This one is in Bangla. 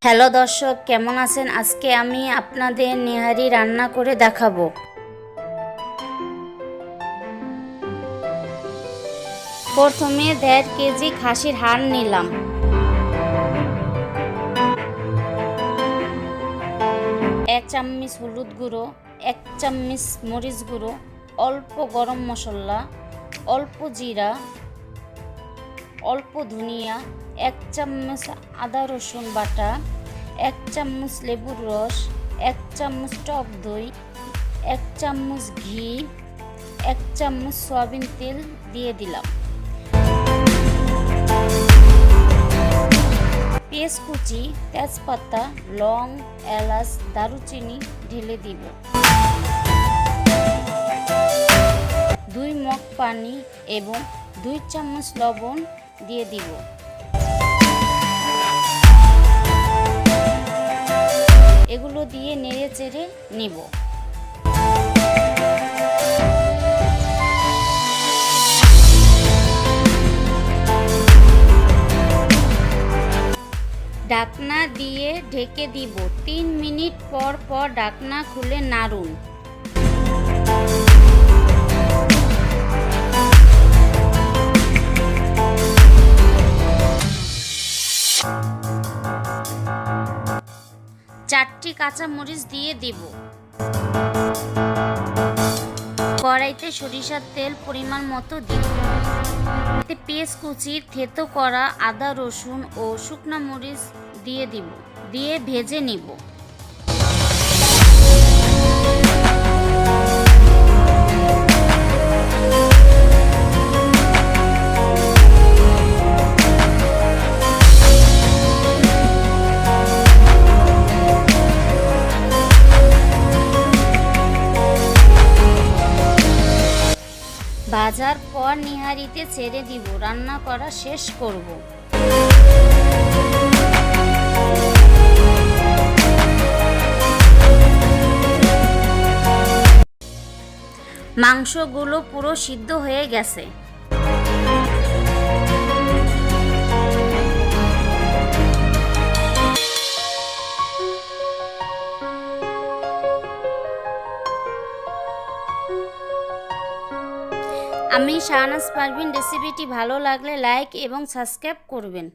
হ্যালো দর্শক, কেমন আছেন? আজকে আমি আপনাদের নেহারি রান্না করে দেখাবো। প্রথমে 1.5 কেজি খাসির হাড় নিলাম। এক চামচ হলুদ গুঁড়ো, 1 চামচ মরিচ গুঁড়ো, অল্প গরম মশলা, অল্প জিরা, অল্প ধনিয়া, 1 চামচ আদা রসুন বাটা, 1 চামচ লেবুর রস, 1 চামচ টক দই, 1 চামচ ঘি, 1 চামচ সয়াবিন তেল দিয়ে দিলাম। পেঁয়াজ কুচি, তেজপাতা, লং, এলাচ, দারুচিনি ঢেলে দিব। 2 মগ পানি এবং 2 চামচ লবণ দিয়ে দিব। এগুলো দিয়ে নেড়ে চেড়ে নিব। ঢাকনা দিয়ে ঢেকে দিব। 3 মিনিট পর পর ঢাকনা খুলে নাড়ুন। চারটি কাঁচামরিচ দিয়ে দিব। কড়াইতে সরিষার তেল পরিমাণ মতো দিব। এতে পেঁয়াজ কুচি, থেতো করা আদা রসুন ও শুকনা মরিচ দিয়ে দিব। দিয়ে ভেজে নিব। ভাজার পর নিহারিতে ছেড়ে দিব। রান্না করা শেষ করব। মাংসগুলো পুরো সিদ্ধ হয়ে গেছে। আমি শাহনাজ পারভীন। রেসিপিটি ভালো লাগলে লাইক এবং সাবস্ক্রাইব করবেন।